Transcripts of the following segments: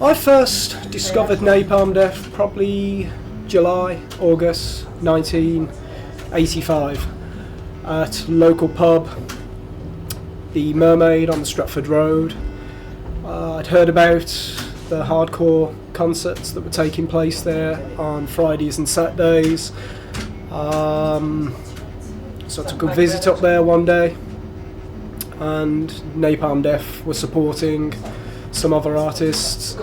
I first discovered Napalm Death probably July, August 1985 at a local pub, the Mermaid on the Stratford Road. I'd heard about the hardcore concerts that were taking place there on Fridays and Saturdays. So I took a visit up there one day, and Napalm Death were supporting some other artists.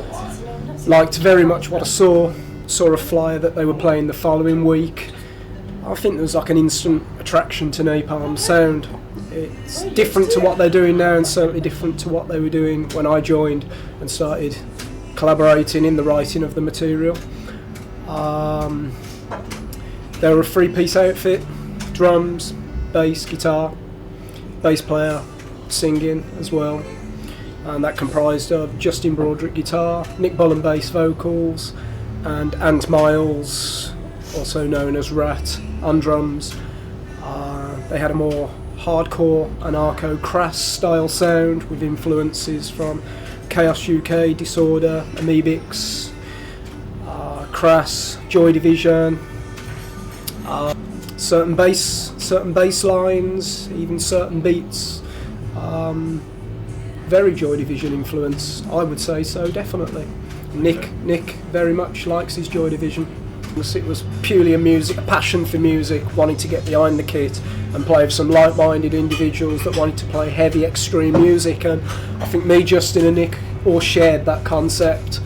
Liked very much what I saw a flyer that they were playing the following week. I think there was like an instant attraction to Napalm sound. It's different to what they're doing now, and certainly different to what they were doing when I joined and started collaborating in the writing of the material. They were a three-piece outfit: drums, bass, guitar, bass player, singing as well. And that comprised of Justin Broderick guitar, Nick Bullen bass vocals, and Ant Miles, also known as Rat, on drums. They had a more hardcore anarcho-crass style sound with influences from Chaos UK, Disorder, Amoebics, Crass, Joy Division, certain bass lines, even certain beats. Very Joy Division influence, I would say so, definitely. Nick very much likes his Joy Division. It was purely a passion for music, wanting to get behind the kit and play with some like-minded individuals that wanted to play heavy, extreme music. And I think me, Justin, and Nick all shared that concept.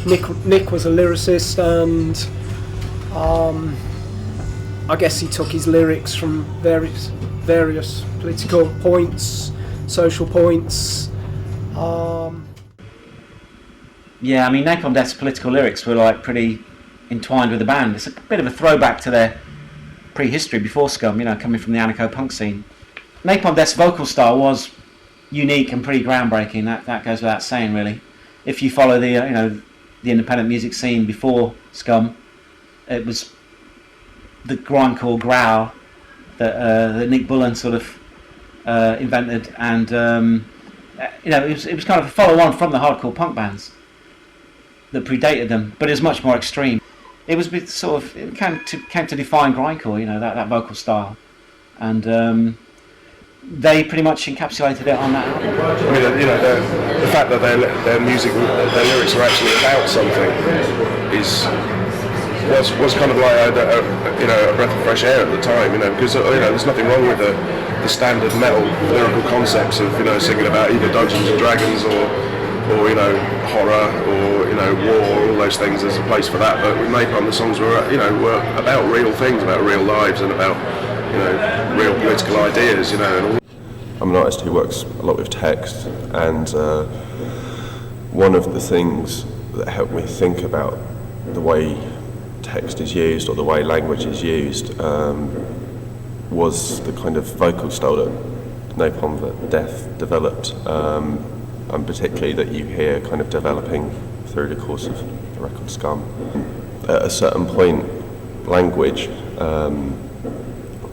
Nick was a lyricist, and I guess he took his lyrics from various political points, social points. Yeah, I mean, Napalm Death's political lyrics were like pretty entwined with the band. It's a bit of a throwback to their prehistory before Scum, coming from the anarcho-punk scene. Napalm Death's vocal style was unique and pretty groundbreaking. That goes without saying, really. If you follow the independent music scene before Scum, it was the grindcore growl that Nick Bullen sort of invented, and it was kind of a follow-on from the hardcore punk bands that predated them, but it was much more extreme. It was it came to define grindcore, that vocal style, and they pretty much encapsulated it on that album. I mean, the fact that their music, their lyrics were actually about something was kind of like a breath of fresh air at the time, because there's nothing wrong with the standard metal lyrical concepts of singing about either Dungeons and Dragons or horror or war, all those things. There's a place for that, but with Napalm the songs were about real things, about real lives, and about real political ideas, and all. I'm an artist who works a lot with text, and one of the things that helped me think about the way text is used or the way language is used was the kind of vocal style that Napalm Death developed, and particularly that you hear kind of developing through the course of the record Scum. At a certain point, language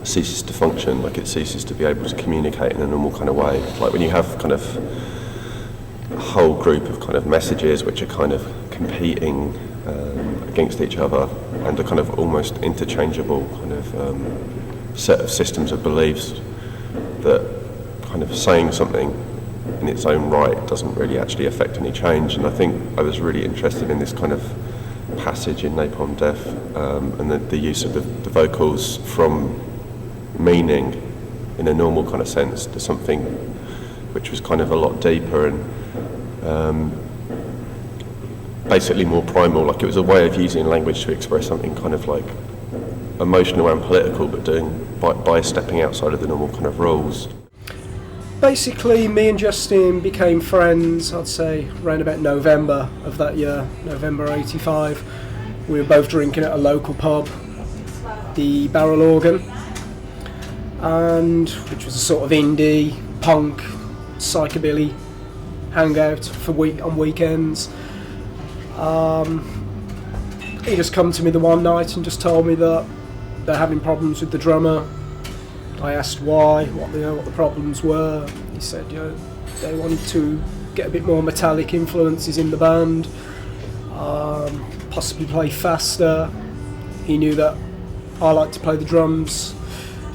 ceases to function, like it ceases to be able to communicate in a normal kind of way. Like when you have kind of a whole group of kind of messages which are kind of competing against each other, and a kind of almost interchangeable kind of set of systems of beliefs, that kind of saying something in its own right doesn't really actually affect any change. And I think I was really interested in this kind of passage in Napalm Death, and the use of the vocals from meaning in a normal kind of sense to something which was kind of a lot deeper and basically more primal. Like it was a way of using language to express something kind of like emotional and political, but doing by stepping outside of the normal kind of rules. Basically, me and Justin became friends, I'd say, around about November of that year, November 85. We were both drinking at a local pub, the Barrel Organ, and which was a sort of indie, punk, psychobilly hangout on weekends. He just come to me the one night and just told me that they're having problems with the drummer. I asked why, what the problems were. He said, they wanted to get a bit more metallic influences in the band, possibly play faster. He knew that I like to play the drums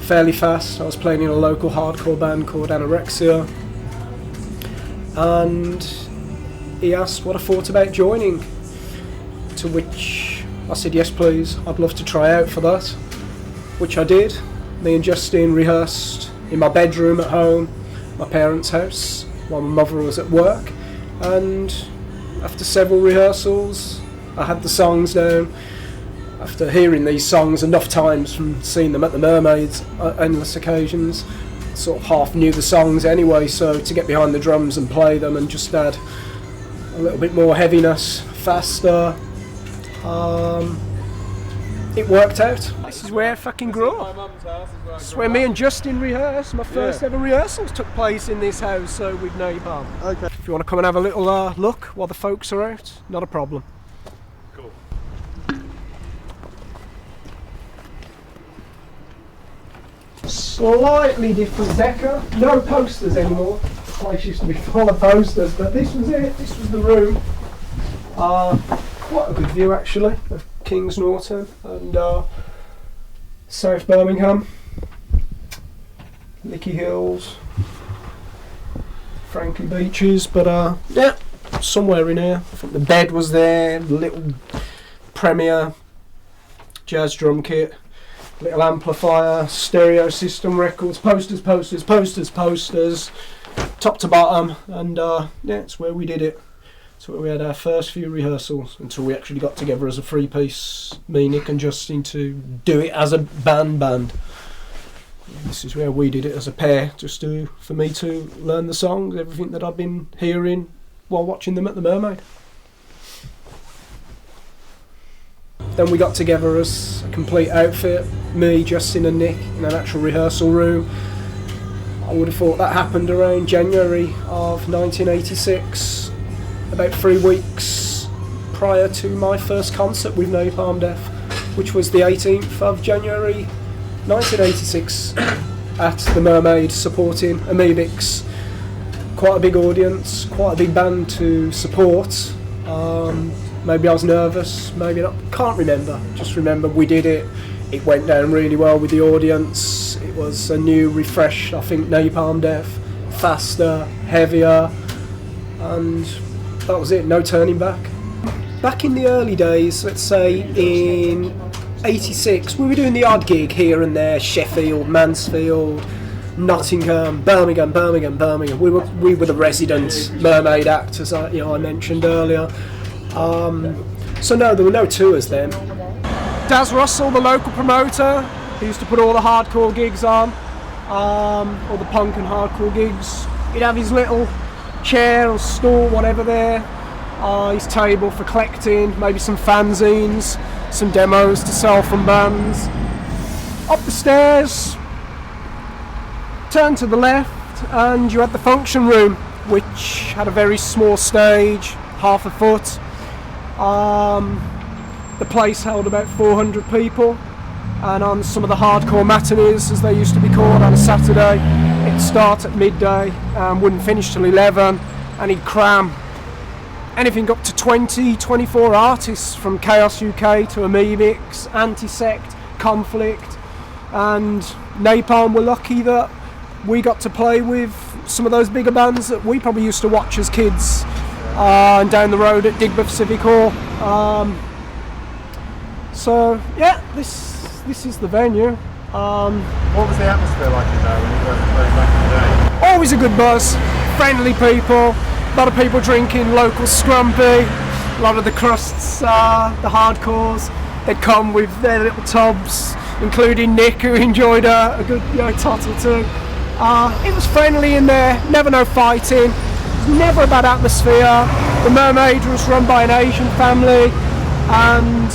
fairly fast. I was playing in a local hardcore band called Anorexia, and he asked what I thought about joining, to which I said yes please, I'd love to try out for that, which I did. Me and Justin rehearsed in my bedroom at home, my parents' house, while my mother was at work, and after several rehearsals I had the songs down. After hearing these songs enough times from seeing them at the Mermaids on endless occasions, sort of half knew the songs anyway, so to get behind the drums and play them and just add a little bit more heaviness, faster, it worked out. This is where I fucking grew up. This is where me and Justin rehearsed. My first ever rehearsals took place in this house, so with Napalm. Okay. If you want to come and have a little look while the folks are out, not a problem. Cool. Slightly different decor. No posters anymore. The place used to be full of posters, but this was it. This was the room. Quite a good view actually of Kings Norton and South Birmingham, Licky Hills, Franklin Beaches, but yeah, somewhere in here. I think the bed was there, the little Premier jazz drum kit, little amplifier, stereo system, records, posters, top to bottom, and yeah, it's where we did it. It's where we had our first few rehearsals until we actually got together as a three-piece, me, Nick and Justin, to do it as a band. This is where we did it as a pair, just for me to learn the songs, everything that I've been hearing while watching them at the Mermaid. Then we got together as a complete outfit, me, Justin and Nick, in an actual rehearsal room. I would have thought that happened around January of 1986, about 3 weeks prior to my first concert with Napalm Death, which was the 18th of January 1986 at the Mermaid, supporting Amoebics. Quite a big audience, quite a big band to support. Maybe I was nervous, maybe not, can't remember. Just remember we did it. It went down really well with the audience. It was a new, refreshed, I think, Napalm Death, faster, heavier, and that was it, no turning back. Back in the early days, let's say in 86, we were doing the odd gig here and there, Sheffield, Mansfield, Nottingham, Birmingham. We were the resident Mermaid act, as I mentioned earlier. So no, there were no tours then. Daz Russell, the local promoter, he used to put all the hardcore gigs on, all the punk and hardcore gigs. He'd have his little chair or stool, whatever there, his table for collecting, maybe some fanzines, some demos to sell from bands. Up the stairs, turn to the left, and you had the function room, which had a very small stage, half a foot. The place held about 400 people, and on some of the hardcore matinees, as they used to be called, on a Saturday, it'd start at midday and wouldn't finish till 11, and he'd cram anything up to 20, 24 artists from Chaos UK to Amoebics, Antisect, Conflict, and Napalm were lucky that we got to play with some of those bigger bands that we probably used to watch as kids, and down the road at Digbeth Civic Hall. So yeah, this is the venue. What was the atmosphere like in there when you guys were playing back in the day? Always a good buzz, friendly people, a lot of people drinking local scrumpy, a lot of the crusts, the hardcores, they'd come with their little tubs, including Nick, who enjoyed a good tot or two. It was friendly in there, never no fighting, never a bad atmosphere. The Mermaid was run by an Asian family, and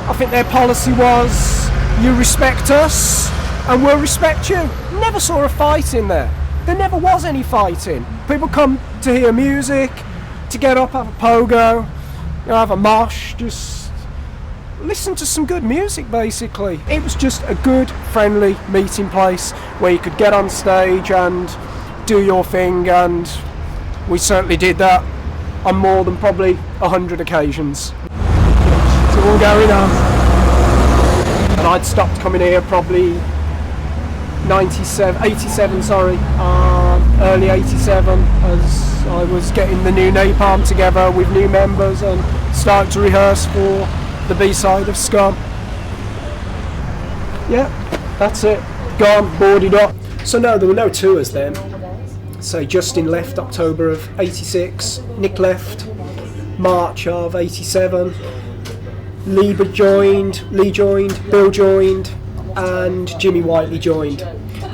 I think their policy was, you respect us and we'll respect you. Never saw a fight in there. There never was any fighting. People come to hear music, to get up, have a pogo, have a mosh, just listen to some good music basically. It was just a good, friendly meeting place where you could get on stage and do your thing and we certainly did that on more than probably 100 occasions. So we're going on. And I'd stopped coming here probably 87, early 87, as I was getting the new Napalm together with new members and starting to rehearse for the B-side of Scum. Yeah, that's it. Gone, boarded up. So no, there were no tours then. So Justin left October of 86, Nick left March of 87, Lee joined, Bill joined, and Jimmy Whiteley joined,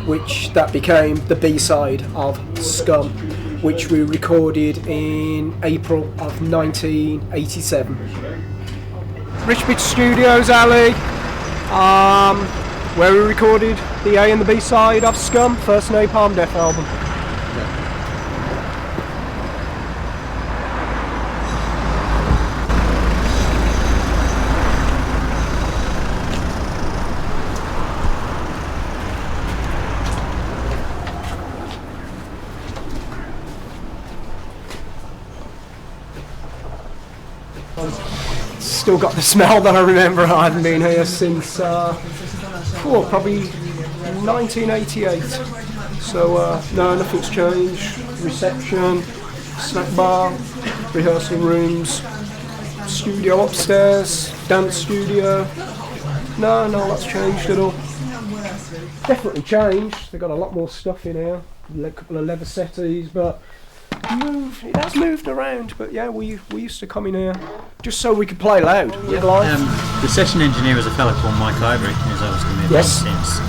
which that became the B-side of Scum, which we recorded in April of 1987. Richbridge Studios Alley, where we recorded the A and the B-side of Scum, first Napalm Death album. Still got the smell that I remember. I hadn't been here since probably 1988. So no, nothing's changed. Reception, snack bar, rehearsal rooms, studio upstairs, dance studio. No, that's changed at all. Definitely changed. They've got a lot more stuff in here. A couple of leather settees, but it has moved around. But yeah, we used to come in here just so we could play loud. The session engineer was a fellow called Mike Ivory, who's obviously been with me since.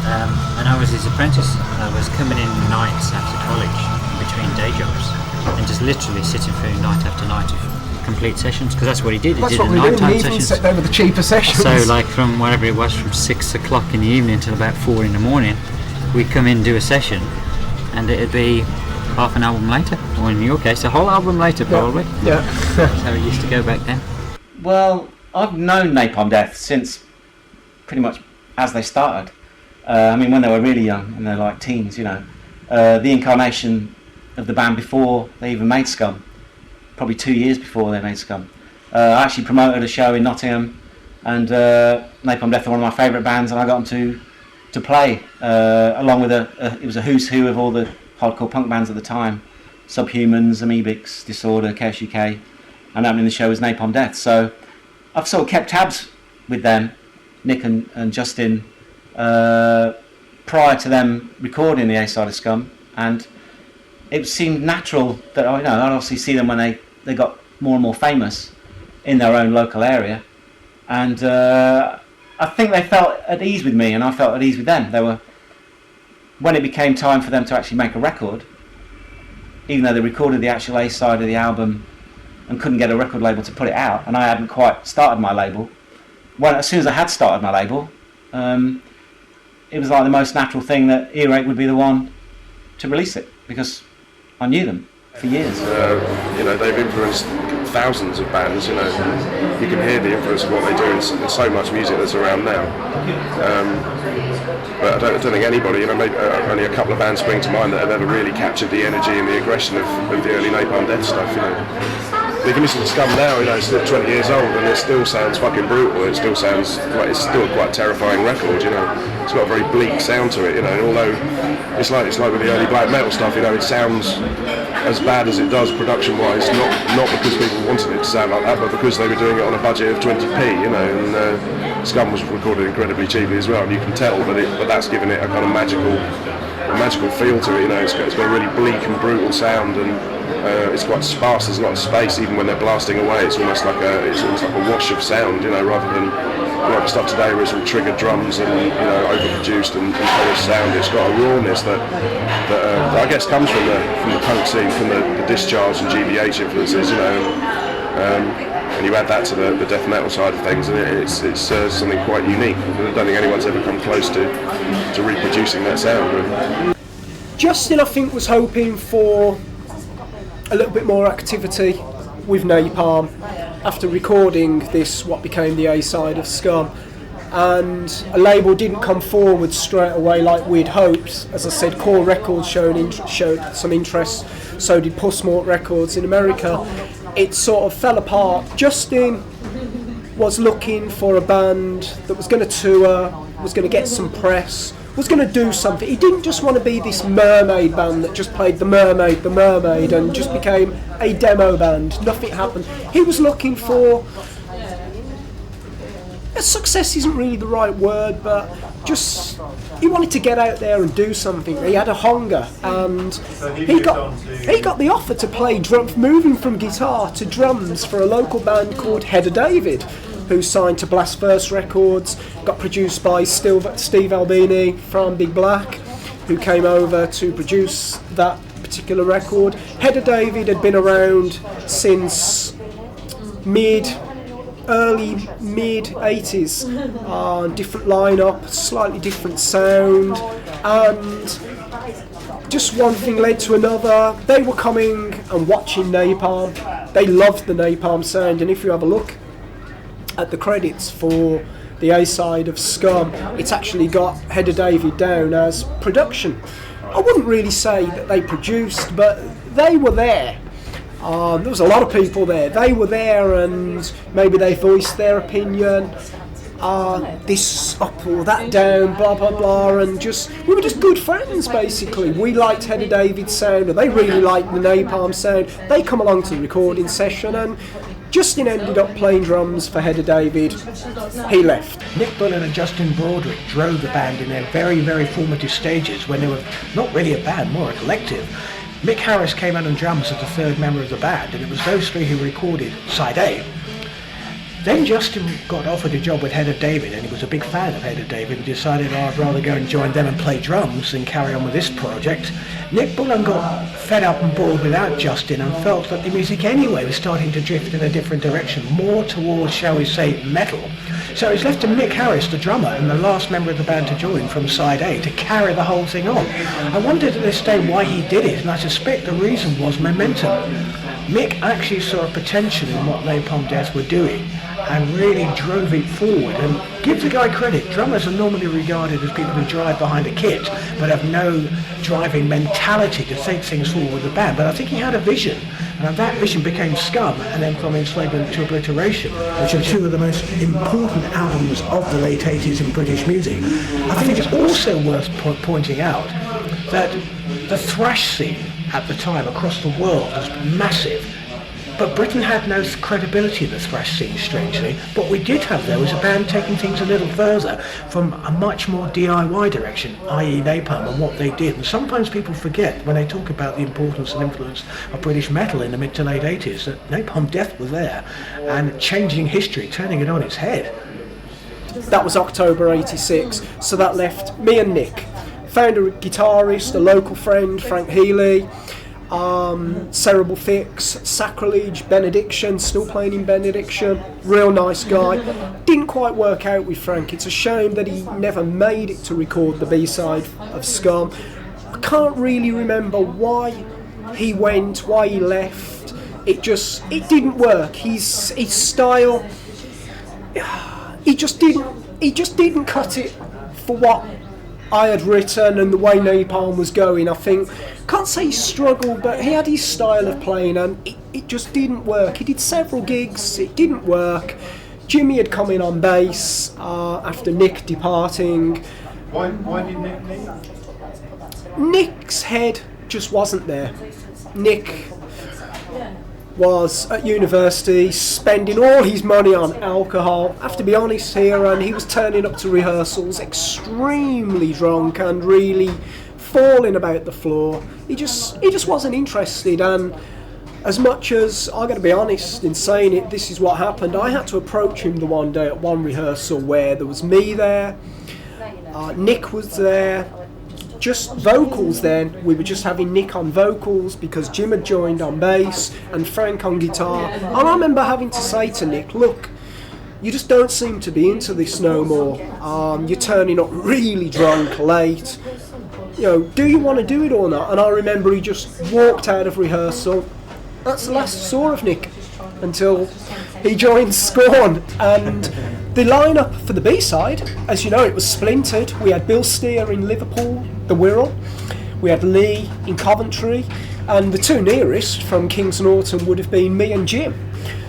And I was his apprentice. I was coming in nights after college, in between day jobs, and just literally sitting through night after night of complete sessions, because that's what he did. He did the nighttime sessions. They were the cheaper sessions. So like from whatever it was, from 6 o'clock in the evening till about 4 in the morning, we'd come in and do a session, and it'd be half an album later, or in your case, a whole album later probably. Yeah. That's how it used to go back then. Well, I've known Napalm Death since pretty much as they started. I mean, when they were really young and they're like teens, you know. The incarnation of the band before they even made Scum, probably 2 years before they made Scum. I actually promoted a show in Nottingham, and Napalm Death are one of my favourite bands, and I got them to play along with it was a who's who of all the hardcore punk bands at the time: Subhumans, Amoebics, Disorder, Chaos UK, and opening the show was Napalm Death. So I've sort of kept tabs with them, Nick and Justin, prior to them recording the A-side of Scum, and it seemed natural that I'd obviously see them when they got more and more famous in their own local area, and I think they felt at ease with me, and I felt at ease with them. When it became time for them to actually make a record, even though they recorded the actual A-side of the album and couldn't get a record label to put it out, and I hadn't quite started my label, as soon as I had started my label, it was like the most natural thing that Earache would be the one to release it, because I knew them for years. They've influenced thousands of bands. You can hear the influence of what they do in so much music that's around now. But I don't think anybody, maybe only a couple of bands spring to mind that have ever really captured the energy and the aggression of the early Napalm Death stuff. You can listen to Scum now, it's still 20 years old, and it still sounds fucking brutal. It still sounds like it's still quite a terrifying record. It's got a very bleak sound to it. And although it's like with the early black metal stuff, it sounds as bad as it does production-wise, not because people wanted it to sound like that, but because they were doing it on a budget of 20p. And Scum was recorded incredibly cheaply as well, and you can tell, but that's given it a kind of magical feel to it. It's got a really bleak and brutal sound, and it's quite sparse. There's a lot of space, even when they're blasting away. It's almost like a wash of sound, rather than like the stuff today where it's all triggered drums and overproduced and polished sound. It's got a rawness that I guess comes from the punk scene, from the Discharge and GBH influences, and you add that to the death metal side of things, and it's something quite unique. I don't think anyone's ever come close to reproducing that sound, really. Justin, I think, was hoping for a little bit more activity with Napalm after recording this, what became the A-side of Scum. and a label didn't come forward straight away like we'd hoped. As I said, Core Records showed some interest, so did Pussmort Records in America. It sort of fell apart. Justin was looking for a band that was going to tour, was going to get some press, was going to do something. He didn't just want to be this mermaid band that just played the mermaid and just became a demo band. Nothing happened. He was looking for... Success isn't really the right word, but just... He wanted to get out there and do something. He had a hunger, and he got the offer to play drums, moving from guitar to drums for a local band called Heather David, who signed to Blast First Records, got produced by Steve Albini from Big Black, who came over to produce that particular record. Heather David had been around since early mid 80s, different lineup, slightly different sound, and just one thing led to another. They were coming and watching Napalm. They loved the Napalm sound, and if you have a look at the credits for the A-side of Scum, it's actually got Heather David down as production. I wouldn't really say that they produced, but they were there. There was a lot of people there. They were there, and maybe they voiced their opinion. This up or that down, blah blah blah, and we were just good friends basically. We liked Heather David's sound, and they really liked the Napalm sound. They come along to the recording session, and Justin ended up playing drums for Heather David. He left. Nick Bullen and Justin Broadrick drove the band in their very, very formative stages when they were not really a band, more a collective. Mick Harris came out on drums as the third member of the band, and it was those three who recorded Side A. Then Justin got offered a job with Heather David, and he was a big fan of Heather David and decided, I'd rather go and join them and play drums than carry on with this project. Nick Bullen got fed up and bored without Justin and felt that the music anyway was starting to drift in a different direction, more towards, shall we say, metal. So it's left to Mick Harris, the drummer, and the last member of the band to join from Side A, to carry the whole thing on. I wondered at this day why he did it, and I suspect the reason was momentum. Mick actually saw a potential in what Napalm Death were doing and really drove it forward. And give the guy credit, drummers are normally regarded as people who drive behind a kit but have no driving mentality to take things forward with the band. But I think he had a vision, and that vision became Scum, and then from Enslavement to Obliteration, which are two of the most important albums of the late 80s in British music. I think it's also worth pointing out that the thrash scene at the time across the world was massive, but Britain had no credibility in the thrash scene, strangely. What we did have, though, was a band taking things a little further from a much more DIY direction, i.e. Napalm, and what they did. And sometimes people forget, when they talk about the importance and influence of British metal in the mid to late 80s, that Napalm Death was there and changing history, turning it on its head. That was October 86, so that left me and Nick. Found a guitarist, a local friend, Frank Healy, Cerebral Fix, Sacrilege, Benediction, still playing in Benediction, real nice guy. Didn't quite work out with Frank. It's a shame that he never made it to record the B-side of Scum. I can't really remember why he went, why he left. It didn't work. His style, he just didn't cut it for what I had written and the way Napalm was going. I think, can't say he struggled, but he had his style of playing, and it just didn't work. He did several gigs, it didn't work. Jimmy had come in on bass after Nick departing. Why did Nick leave? Nick's head just wasn't there. Nick was at university spending all his money on alcohol, I have to be honest here, and he was turning up to rehearsals extremely drunk and really falling about the floor. He just wasn't interested, and as much as I got to be honest in saying it, this is what happened. I had to approach him the one day at one rehearsal where there was me there, Nick was there, just vocals then. We were just having Nick on vocals because Jim had joined on bass and Frank on guitar. And I remember having to say to Nick, look, you just don't seem to be into this no more. You're turning up really drunk, late. You know, do you want to do it or not? And I remember he just walked out of rehearsal. That's the last I saw of Nick until he joined Scorn. And The lineup for the B-side, as you know, it was splintered. We had Bill Steer in Liverpool, the Wirral. We had Lee in Coventry, and the two nearest from Kings Norton would have been me and Jim.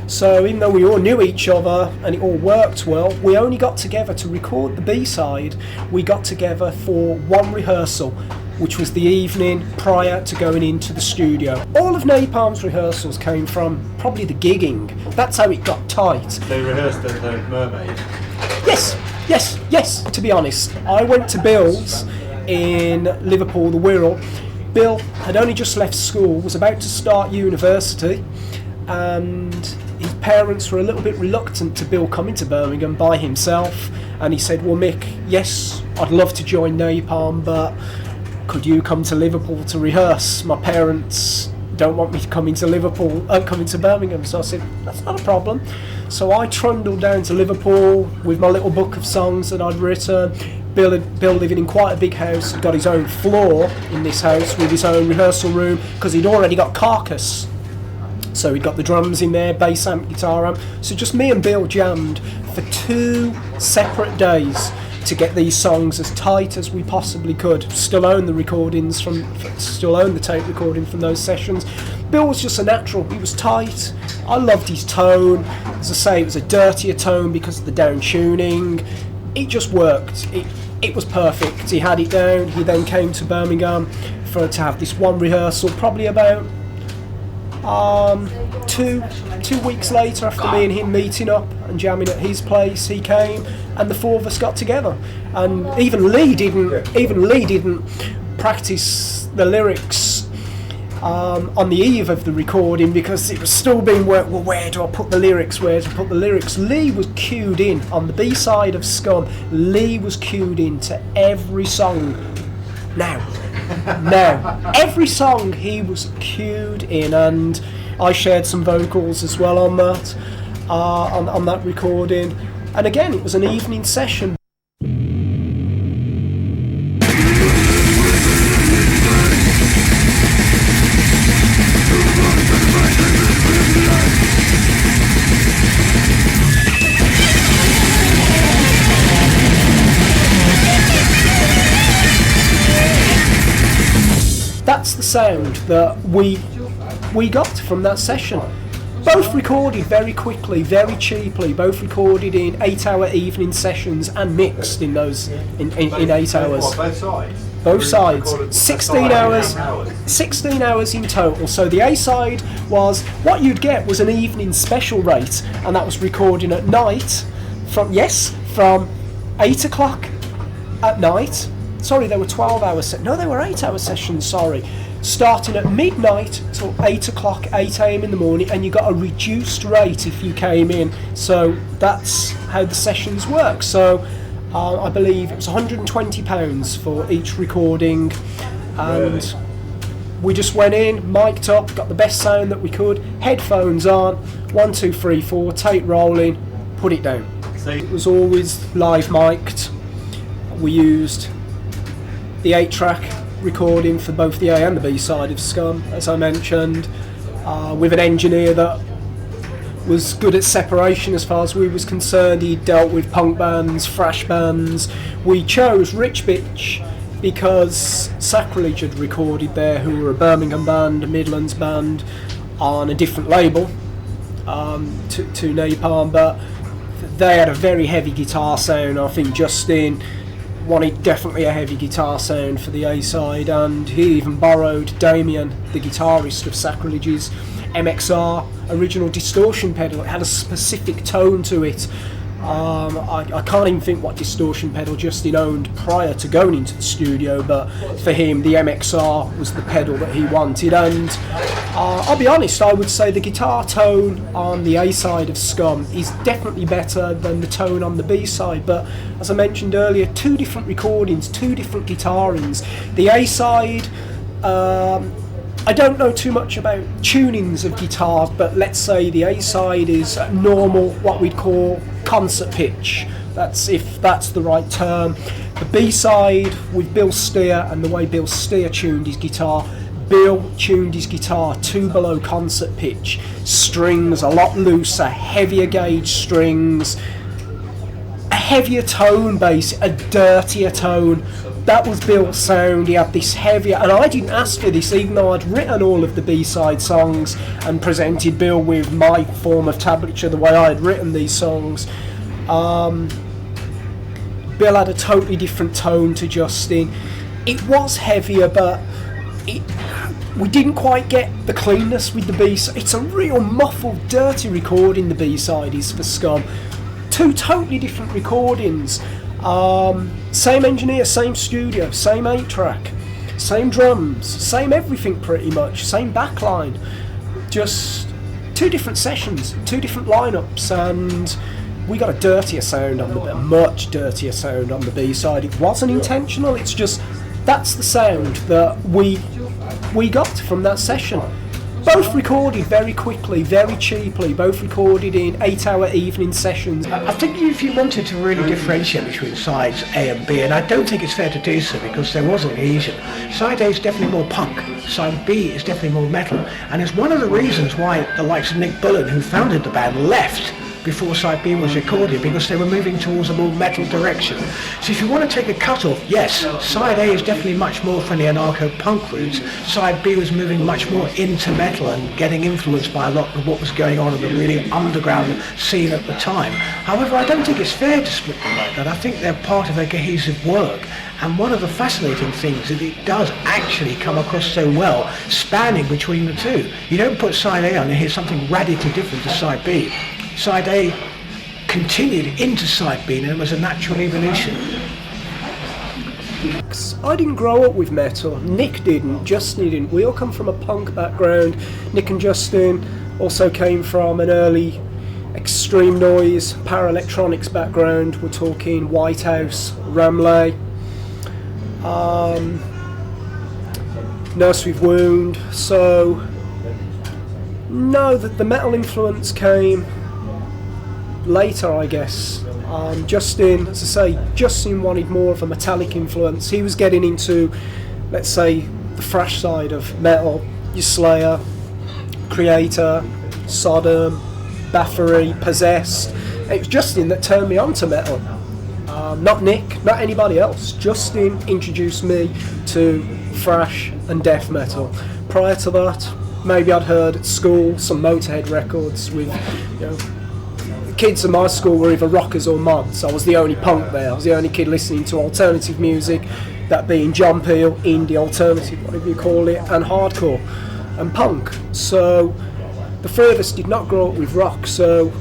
So even though we all knew each other and it all worked well, we only got together to record the B-side. We got together for one rehearsal, which was the evening prior to going into the studio. All of Napalm's rehearsals came from probably the gigging. That's how it got tight. They rehearsed the Mermaid. Yes, to be honest. I went to Bill's in Liverpool, the Wirral. Bill had only just left school, was about to start university, and his parents were a little bit reluctant to Bill coming to Birmingham by himself. And he said, well, Mick, yes, I'd love to join Napalm, but could you come to Liverpool to rehearse? My parents don't want me to come into Birmingham. So I said, that's not a problem. So I trundled down to Liverpool with my little book of songs that I'd written. Bill living in quite a big house, had got his own floor in this house with his own rehearsal room, because he'd already got Carcass. So he'd got the drums in there, bass amp, guitar amp. So just me and Bill jammed for 2 separate days to get these songs as tight as we possibly could. Still own the tape recording from those sessions. Bill was just a natural. He was tight. I loved his tone. As I say, it was a dirtier tone because of the down tuning. It just worked. It was perfect. He had it down. He then came to Birmingham to have this one rehearsal, probably about 2 weeks later, after me and him meeting up and jamming at his place, he came and the four of us got together. And even Lee didn't practice the lyrics on the eve of the recording, because it was still being worked. Well, where do I put the lyrics? Lee was cued in on the B-side of Scum. Lee was cued in to every song. Now, every song he was cued in, and I shared some vocals as well on that, on that recording. And again, it was an evening session. That's the sound that we got from that session. Both recorded very quickly, very cheaply. Both recorded in 8-hour evening sessions and mixed in 8 hours. Both sides? Both sides. 16 hours. 16 hours in total. So the A side was, what you'd get was an evening special rate, and that was recording at night from 8 o'clock at night. Sorry, they were 12-hour sessions. No, they were 8-hour sessions, sorry. Starting at midnight till 8 o'clock, 8 a.m. in the morning, and you got a reduced rate if you came in. So that's how the sessions work. So I believe it was £120 for each recording, and we just went in, mic'd up, got the best sound that we could, headphones on, 1, 2, 3, 4, tape rolling, put it down. It was always live mic'd. We used the 8-track recording for both the A and the B side of Scum, as I mentioned, with an engineer that was good at separation as far as we was concerned. He dealt with punk bands, thrash bands. We chose Rich Bitch because Sacrilege had recorded there, who were a Birmingham band, a Midlands band, on a different label to Napalm, but they had a very heavy guitar sound. I think Justin wanted definitely a heavy guitar sound for the A side, and he even borrowed Damien, the guitarist of Sacrilege's MXR original distortion pedal. It had a specific tone to it. I can't even think what distortion pedal Justin owned prior to going into the studio, but for him the MXR was the pedal that he wanted. And I'll be honest, I would say the guitar tone on the A side of Scum is definitely better than the tone on the B side, but as I mentioned earlier, 2 different recordings, 2 different guitarings. The A side, I don't know too much about tunings of guitars, but let's say the A side is normal, what we'd call concert pitch. If that's the right term. The B side with Bill Steer, and the way Bill Steer tuned his guitar, Bill tuned his guitar 2 below concert pitch. Strings a lot looser, heavier gauge strings. heavier tone bass, a dirtier tone. That was Bill's sound. He had this heavier, and I didn't ask for this, even though I'd written all of the B-side songs and presented Bill with my form of tablature, the way I had written these songs. Bill had a totally different tone to Justin. It was heavier, but we didn't quite get the cleanness with the B-side. It's a real muffled, dirty recording, the B-side is for Scum. Two totally different recordings. Same engineer, same studio, same 8-track, same drums, same everything pretty much, same backline. Just two different sessions, two different lineups, and we got a dirtier sound on a much dirtier sound on the B-side. It wasn't intentional, it's just that's the sound that we got from that session. Both recorded very quickly, very cheaply, both recorded in 8-hour evening sessions. I think if you wanted to really differentiate between sides A and B, and I don't think it's fair to do so because there was an adhesion, side A is definitely more punk, side B is definitely more metal, and it's one of the reasons why the likes of Nick Bullen, who founded the band, left before side B was recorded, because they were moving towards a more metal direction. So if you want to take a cut-off, yes, side A is definitely much more from the anarcho-punk roots. Side B was moving much more into metal and getting influenced by a lot of what was going on in the really underground scene at the time. However, I don't think it's fair to split them like that. I think they're part of a cohesive work. And one of the fascinating things is it does actually come across so well, spanning between the two. You don't put side A on and hear something radically different to side B. Side A continued into side B and it was a natural evolution. I didn't grow up with metal, Nick didn't, Justin didn't. We all come from a punk background. Nick and Justin also came from an early extreme noise, para-electronics background. We're talking Whitehouse, Ramley, Nursery Wound. So no, the metal influence came later, I guess. Justin, as I say, Justin wanted more of a metallic influence. He was getting into, let's say, the thrash side of metal. Your Slayer, Creator, Sodom, Bathory, Possessed. It was Justin that turned me on to metal. Not Nick, not anybody else. Justin introduced me to thrash and death metal. Prior to that, maybe I'd heard at school some Motorhead records with, kids in my school were either rockers or mods. I was the only punk there. I was the only kid listening to alternative music, that being John Peel, indie, alternative, whatever you call it, and hardcore and punk. So the three of us did not grow up with rock. So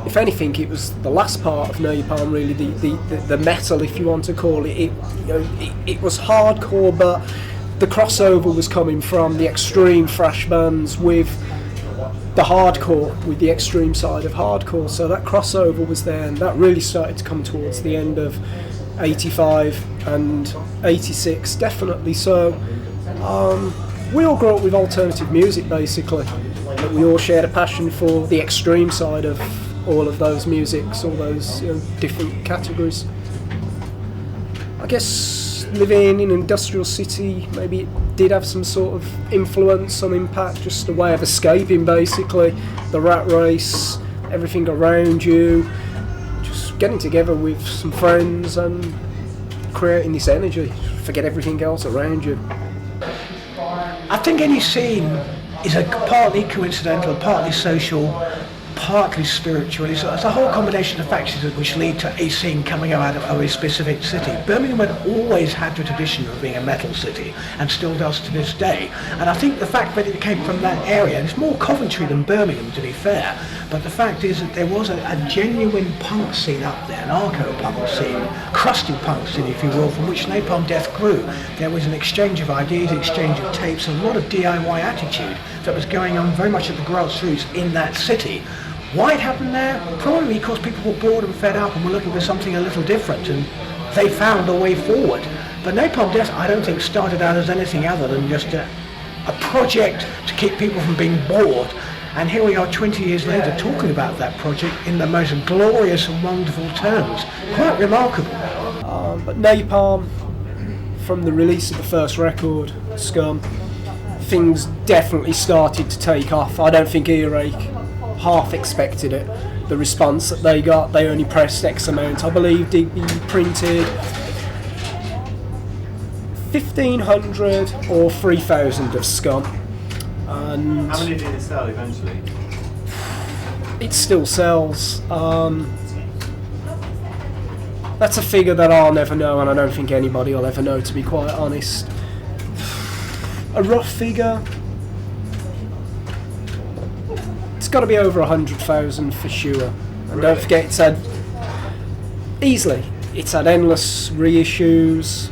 if anything, it was the last part of Napalm, really, the metal, if you want to call it. It was hardcore, but the crossover was coming from the extreme thrash bands with the hardcore, with the extreme side of hardcore. So that crossover was there, and that really started to come towards the end of 85 and 86, definitely. So we all grew up with alternative music, basically. But we all shared a passion for the extreme side of all of those musics, all those different categories. I guess living in an industrial city, maybe it did have some sort of influence, some impact, just a way of escaping, basically. The rat race, everything around you, just getting together with some friends and creating this energy, forget everything else around you. I think any scene is a partly coincidental, partly social, partly spiritual. It's a whole combination of factors which lead to a scene coming out of a specific city. Birmingham had always had the tradition of being a metal city and still does to this day. And I think the fact that it came from that area, and it's more Coventry than Birmingham to be fair, but the fact is that there was a genuine punk scene up there, an anarcho-punk scene, crusty punk scene if you will, from which Napalm Death grew. There was an exchange of ideas, exchange of tapes, and a lot of DIY attitude that was going on very much at the grassroots in that city. Why it happened there? Probably because people were bored and fed up and were looking for something a little different, and they found a way forward. But Napalm Death, I don't think, started out as anything other than just a project to keep people from being bored. And here we are 20 years later talking about that project in the most glorious and wonderful terms. Quite remarkable. But Napalm, from the release of the first record, Scum, things definitely started to take off. I don't think Earache half expected it. the response that they got. They only pressed X amount. I believe Digby printed 1,500 or 3,000 of Scum. And How many did it sell eventually? it still sells. That's a figure that I'll never know, and I don't think anybody will ever know, to be quite honest. A rough figure, it's got to be over 100,000 for sure. And don't forget, it's had endless reissues.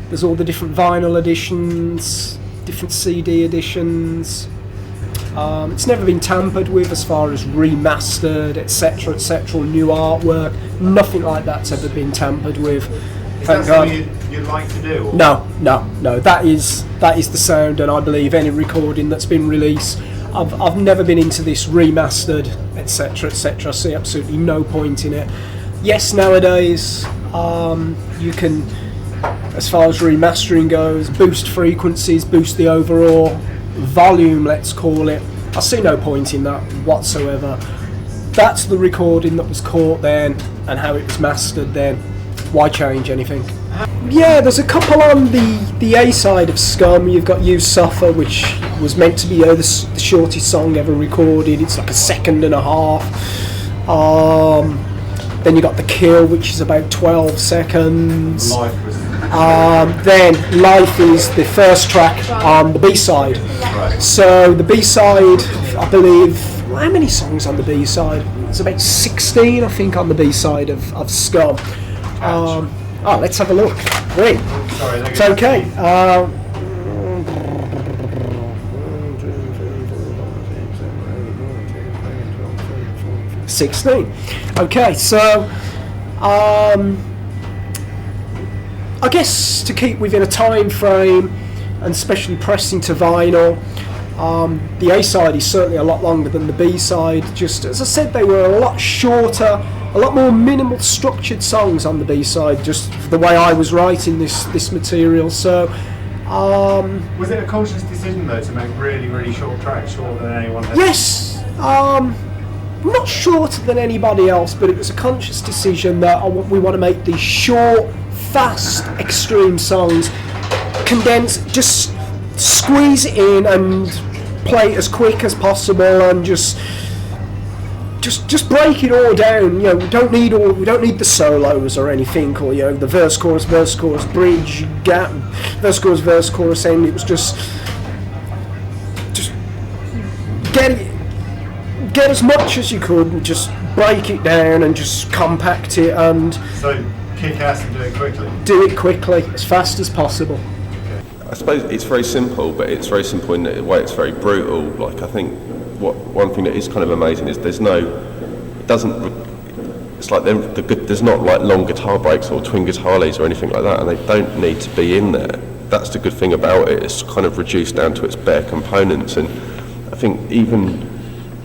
There's all the different vinyl editions, different CD editions. It's never been tampered with as far as remastered, etc., etc., new artwork. Nothing like that's ever been tampered with. Thank God. Is that something you'd like to do? Or? No. That is the sound, and I believe any recording that's been released. I've never been into this remastered, etc., etc. I see absolutely no point in it. Yes, nowadays you can, as far as remastering goes, boost frequencies, boost the overall volume, let's call it. I see no point in that whatsoever. That's the recording that was caught then and how it was mastered then. Why change anything? Yeah, there's a couple on the A side of Scum. You've got You Suffer, which was meant to be the shortest song ever recorded. It's like 1.5 seconds. Then you got The Kill, which is about 12 seconds. Then Life is the first track on the B-side. Right. So the B-side, I believe, how many songs on the B-side? It's about 16, I think, on the B-side of Scum. Let's have a look. Great. Sorry, It's okay. 16. Okay, so I guess to keep within a time frame, and especially pressing to vinyl, the A side is certainly a lot longer than the B side. Just as I said, they were a lot shorter, a lot more minimal structured songs on the B side. Just the way I was writing this material. So was it a conscious decision though to make really, really short tracks, shorter than anyone else? yes, not shorter than anybody else, but it was a conscious decision that we want to make these short, fast, extreme songs, condense, just squeeze it in and play it as quick as possible, and just break it all down. You know, we don't need the solos or anything, or the verse chorus bridge gap, verse chorus end. It was just get as much as you could and just break it down and just compact it and So kick ass and do it quickly. do it quickly, as fast as possible. I suppose it's very simple, but it's very simple in a way it's very brutal. Like, I think one thing that is kind of amazing is it's like there's not like long guitar breaks or twin guitar leads or anything like that, and they don't need to be in there. That's the good thing about it. It's kind of reduced down to its bare components, and I think even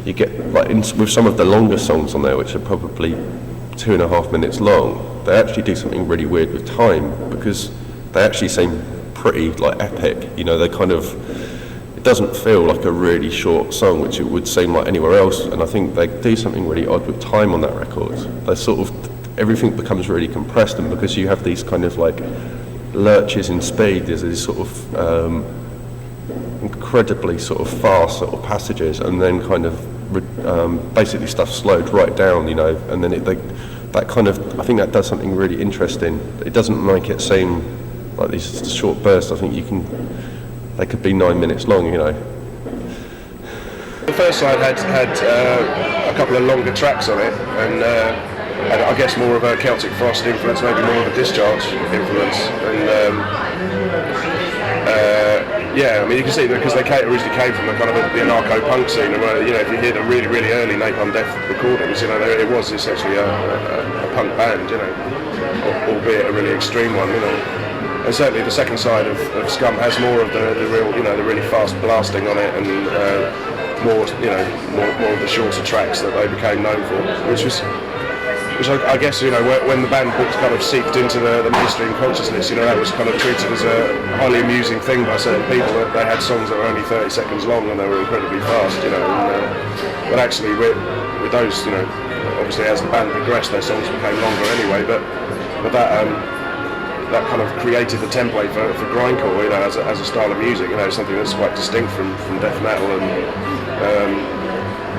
you get with some of the longer songs on there, which are probably 2.5 minutes long, they actually do something really weird with time, because they actually seem pretty like epic. They kind of, it doesn't feel like a really short song, which it would seem like anywhere else. And I think they do something really odd with time on that record. They sort of, everything becomes really compressed, and because you have these kind of like lurches in speed, there's these sort of incredibly sort of fast sort of passages, and then kind of basically stuff slowed right down, and then that kind of, I think that does something really interesting. It doesn't make it seem like these short bursts. I think they could be 9 minutes long, The first side had a couple of longer tracks on it, and had, I guess, more of a Celtic Frost influence, maybe more of a Discharge influence, and I mean, you can see that because they originally came from the kind of the anarcho-punk scene, and if you hear the really, really early Napalm Death recordings, it was essentially a punk band, albeit a really extreme one, And certainly the second side of Scum has more of the real, the really fast blasting on it, and more of the shorter tracks that they became known for, which I guess, when the band kind of seeped into the mainstream consciousness, that was kind of treated as a highly amusing thing by certain people, that they had songs that were only 30 seconds long and they were incredibly fast, but actually with those, obviously as the band progressed, their songs became longer anyway. But that kind of created the template for grindcore, you know, as a style of music, you know, something that's quite distinct from death metal,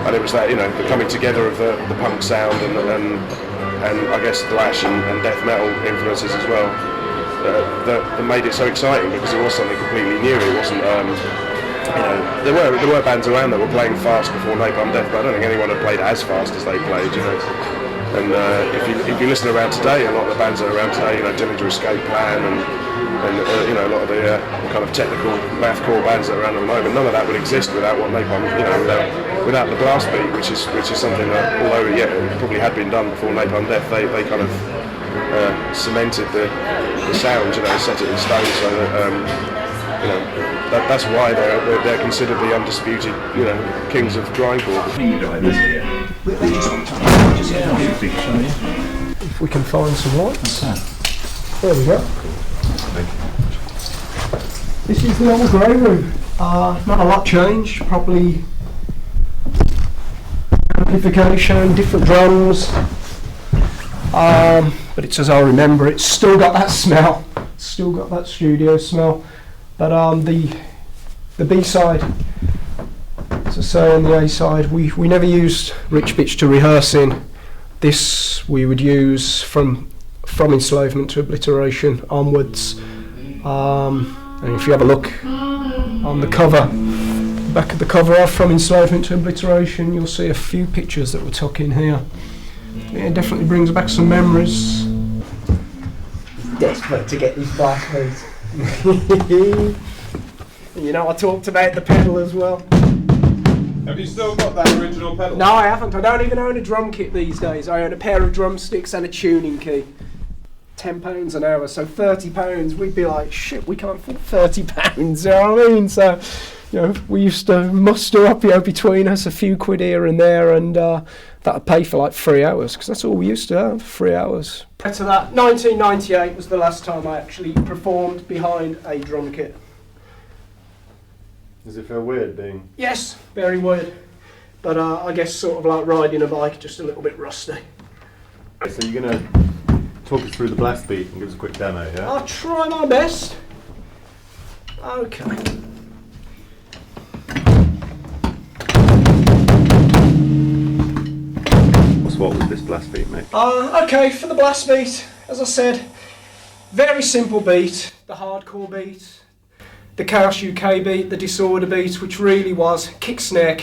and it was that, you know, the coming together of the punk sound and I guess thrash and death metal influences as well, that made it so exciting, because it was something completely new. It wasn't, you know, there were bands around that were playing fast before Napalm Death, but I don't think anyone had played as fast as they played, you know. And if you listen around today, a lot of the bands that are around today, you know, Dillinger Escape Plan and you know, a lot of the kind of technical mathcore bands that are around at the moment, none of that would exist without what Napalm, you know, without the blast beat, which is something that, although it probably had been done before Napalm Death, they kind of cemented the sound, you know, set it in stone, so that you know, that's why they're considered the undisputed, you know, kings of grindcore. If we can find some lights. There we go. This is the old grey room. Not a lot changed, probably amplification, different drums. But it's as I remember, it's still got that smell, still got that studio smell. But the B-side, as I say, on the A-side, we never used Rich Bitch to rehearse in. This we would use from Enslavement to Obliteration onwards. And if you have a look on the cover, back of the cover of From Enslavement to Obliteration, you'll see a few pictures that were tucked in here. Yeah, it definitely brings back some memories. Desperate to get these blast beats. You know, I talked about the pedal as well. Have you still got that original pedal? No, I haven't. I don't even own a drum kit these days. I own a pair of drumsticks and a tuning key. £10 an hour, so £30, we'd be like, shit, we can't afford £30, you know what I mean? So, you know, we used to muster up, you know, between us a few quid here and there, and that'd pay for like 3 hours, because that's all we used to have, 3 hours. Prior to that, 1998 was the last time I actually performed behind a drum kit. Does it feel weird being? Yes, very weird. But I guess sort of like riding a bike, just a little bit rusty. So you're going to talk us through the blast beat and give us a quick demo, yeah? I'll try my best. Okay. What was this blast beat, mate? Okay, for the blast beat, as I said, very simple beat. The hardcore beat, the Chaos UK beat, the Disorder beat, which really was kick, snare,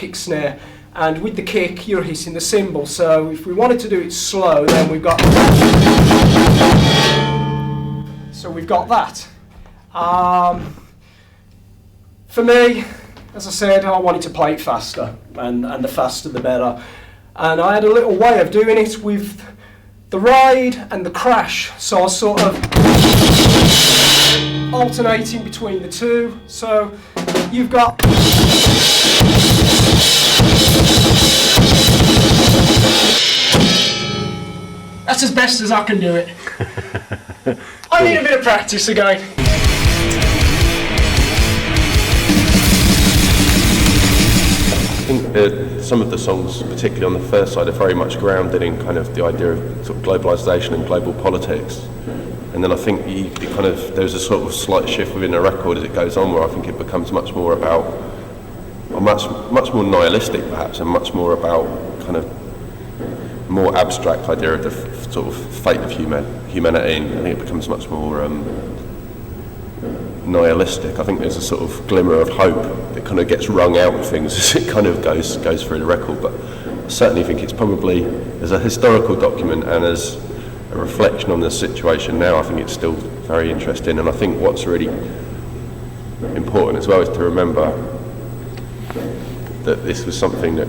and with the kick you're hitting the cymbal. So if we wanted to do it slow, then we've got that. For me, as I said, I wanted to play it faster, and the faster the better. And I had a little way of doing it with the ride and the crash, so I was sort of alternating between the two. So you've got that's as best as I can do it. I need a bit of practice again. I think some of the songs, particularly on the first side, are very much grounded in kind of the idea of sort of globalisation and global politics. And then I think there's a sort of slight shift within the record as it goes on, where I think it becomes much more about, or much more nihilistic perhaps, and much more about kind of more abstract idea of the sort of fate of humanity. And I think it becomes much more nihilistic. I think there's a sort of glimmer of hope that kind of gets wrung out of things as it kind of goes through the record. But I certainly think it's probably, as a historical document and as a reflection on the situation now, I think it's still very interesting. And I think what's really important as well is to remember that this was something that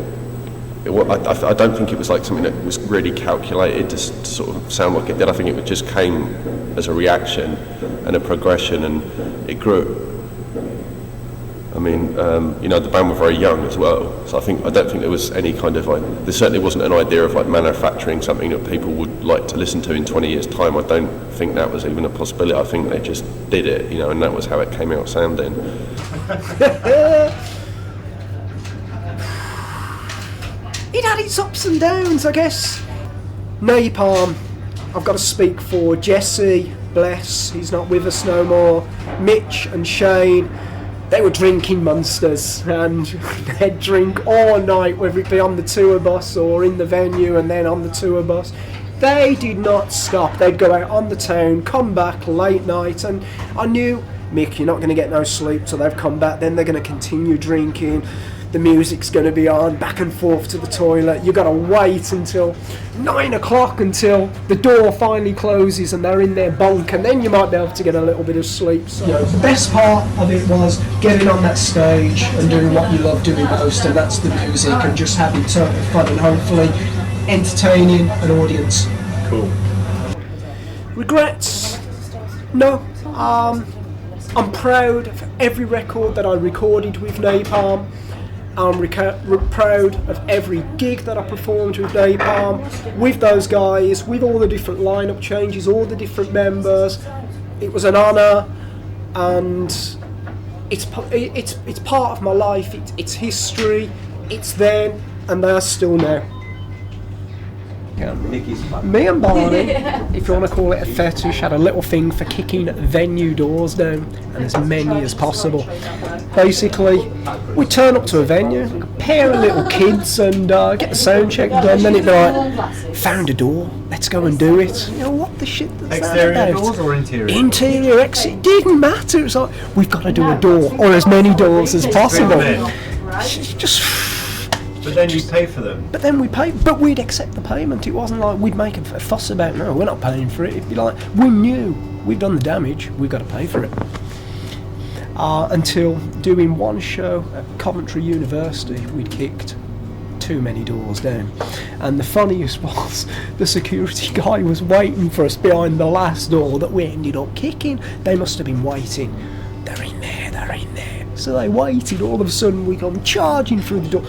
I don't think it was like something that was really calculated to sort of sound like it did. I think it just came as a reaction and a progression, and it grew. I mean, you know, the band were very young as well, so I don't think there was any kind of there certainly wasn't an idea of manufacturing something that people would like to listen to in 20 years' time. I don't think that was even a possibility. I think they just did it, you know, and that was how it came out sounding. It had its ups and downs, I guess. Napalm, I've got to speak for Jesse, bless, he's not with us no more, Mitch and Shane. They were drinking monsters, and they'd drink all night, whether it be on the tour bus or in the venue and then on the tour bus. They did not stop. They'd go out on the town, come back late night, and I knew, Mick, you're not going to get no sleep till they've come back. Then they're going to continue drinking. The music's going to be on, back and forth to the toilet. You've got to wait until 9 o'clock until the door finally closes and they're in their bunk, and then you might be able to get a little bit of sleep. So, the best part of it was getting on that stage and doing what you love doing most, and that's the music, and just having total fun and hopefully entertaining an audience. Cool. Regrets? No. I'm proud of every record that I recorded with Napalm. I'm proud of every gig that I performed with Napalm, with those guys, with all the different lineup changes, all the different members. It was an honour, and it's part of my life. It's history. It's then, and they are still now. Me and Barney, if you want to call it a fetish, had a little thing for kicking venue doors down, and as many as possible. Basically, we'd turn up to a venue, a pair of little kids, and get the sound check done. Then it'd be like, found a door, let's go and do it. You know, what the shit that's Exterior that about? doors or interior? Interior, exit, didn't matter. It was like, we've got to do a door, or as many doors as possible. Just... But then you pay for them. But then we pay, but we'd accept the payment. It wasn't like we'd make a fuss about, no, we're not paying for it. It'd be like, we knew, we've done the damage, we've got to pay for it. Until doing one show at Coventry University, we'd kicked too many doors down. And the funniest was, the security guy was waiting for us behind the last door that we ended up kicking. They must have been waiting. They're in there, they're in there. So they waited, all of a sudden we come charging through the door.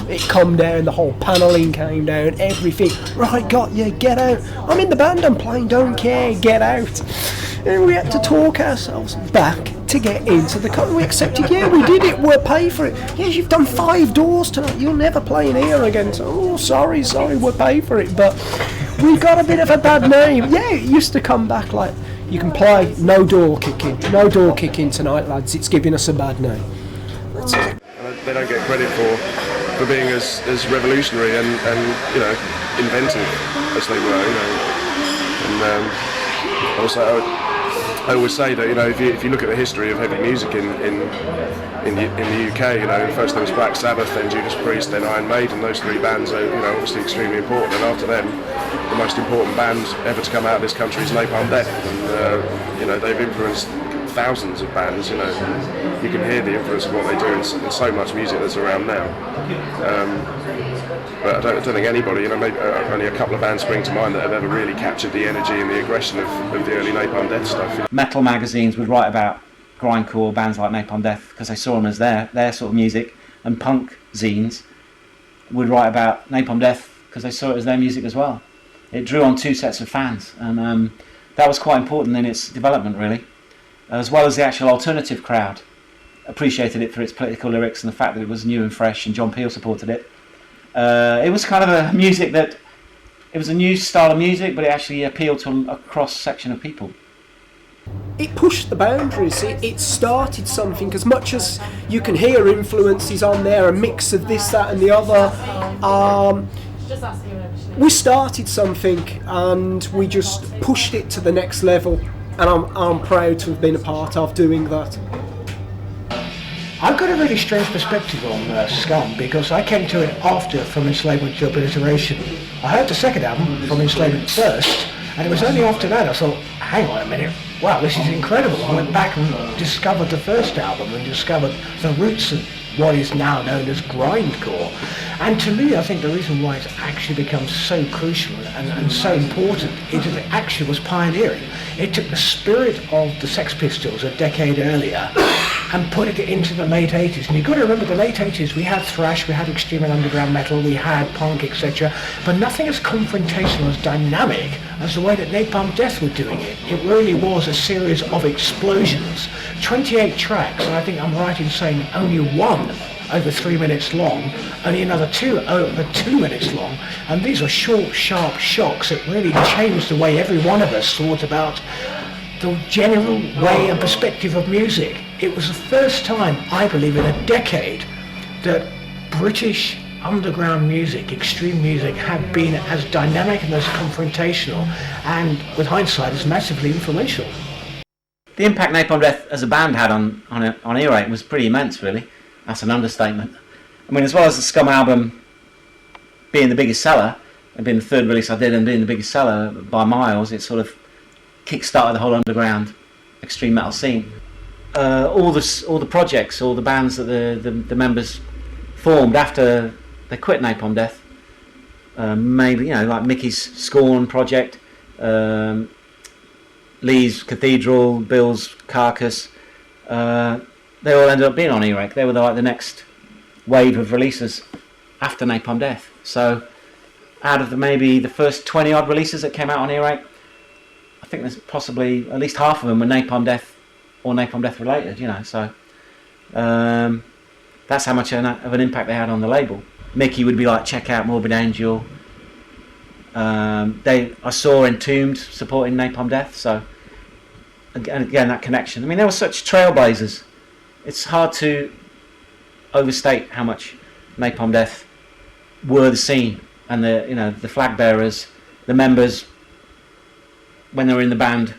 It come down, the whole panelling came down, everything. Right, got you, get out. I'm in the band, I'm playing, don't care, get out. And we had to talk ourselves back to get into the car. We accepted, yeah, we did it, we'll pay for it. Yes, you've done 5 doors tonight, you'll never play in here again. So, oh, sorry, we'll pay for it. But we got a bit of a bad name. Yeah, it used to come back like, you can play, no door kicking tonight, lads, it's giving us a bad name. That's it. They don't get credit for being as revolutionary and you know, inventive as they were, you know. And also I always say that, you know, if you look at the history of heavy music in the UK, you know, first there was Black Sabbath, then Judas Priest, then Iron Maiden. Those 3 bands are, you know, obviously extremely important. And after them, the most important band ever to come out of this country is Napalm Death. And you know, they've influenced thousands of bands. You know, you can hear the influence of what they do in so much music that's around now. But I don't think anybody, you know, maybe only a couple of bands spring to mind that have ever really captured the energy and the aggression of the early Napalm Death stuff. Metal magazines would write about grindcore bands like Napalm Death because they saw them as their sort of music, and punk zines would write about Napalm Death because they saw it as their music as well. It drew on 2 sets of fans, and that was quite important in its development, really, as well as the actual alternative crowd appreciated it for its political lyrics and the fact that it was new and fresh, and John Peel supported it. It was kind of a music that, it was a new style of music, but it actually appealed to a cross-section of people. It pushed the boundaries, it started something. As much as you can hear influences on there, a mix of this, that and the other, we started something and we just pushed it to the next level, and I'm proud to have been a part of doing that. I've got a really strange perspective on Scum, because I came to it after From Enslavement to Obliteration. I heard the second album, From Enslavement, first, and it was only after that I thought, hang on a minute, wow, this is incredible. I went back and discovered the first album and discovered the roots of what is now known as grindcore. And to me, I think the reason why it's actually become so crucial and so important is that it actually was pioneering. It took the spirit of the Sex Pistols a decade earlier and put it into the late 80s. And you've got to remember, the late 80s, we had thrash, we had extreme and underground metal, we had punk, etc. But nothing as confrontational, as dynamic as the way that Napalm Death were doing it. It really was a series of explosions. 28 tracks, and I think I'm right in saying only one over 3 minutes long, only another two over 2 minutes long, and these were short, sharp shocks that really changed the way every one of us thought about the general way and perspective of music. It was the first time, I believe, in a decade that British underground music, extreme music, had been as dynamic and as confrontational, and with hindsight, is massively influential. The impact Napalm Death as a band had on Earache was pretty immense, really. That's an understatement. I mean, as well as the Scum album being the biggest seller, and being the third release I did and being the biggest seller by miles, it sort of kick-started the whole underground extreme metal scene. All the projects, all the bands that the members formed after they quit Napalm Death, maybe, you know, like Mickey's Scorn project, Lee's Cathedral, Bill's Carcass, they all ended up being on Earache. They were like the next wave of releases after Napalm Death. So out of maybe the first 20 odd releases that came out on Earache, I think there's possibly at least half of them were Napalm Death or Napalm Death related, you know. So that's how much of an impact they had on the label. Mickey would be like, check out Morbid Angel. I saw Entombed supporting Napalm Death, so again that connection. I mean, they were such trailblazers. It's hard to overstate how much Napalm Death were the scene, and the flag bearers, the members when they were in the band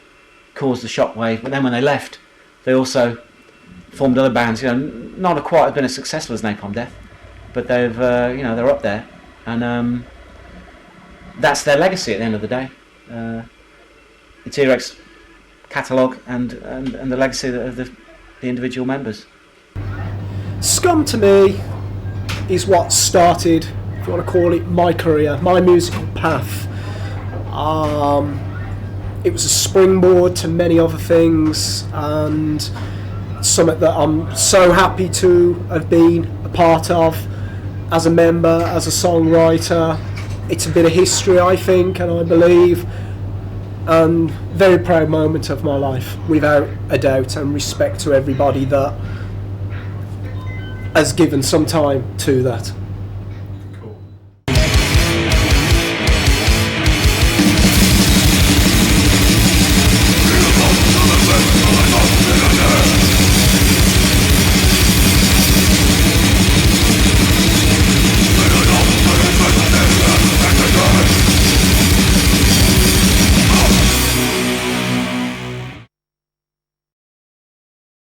caused the shockwave. But then when they left, they also formed other bands. You know, not quite been as successful as Napalm Death, but they've they're up there, and that's their legacy at the end of the day. It's Earache's catalogue and the legacy of the individual members. Scum to me is what started, if you want to call it, my career, my musical path. It was a springboard to many other things, and something that I'm so happy to have been a part of as a member, as a songwriter. It's a bit of history, I think, and I believe, and very proud moment of my life, without a doubt, and respect to everybody that has given some time to that.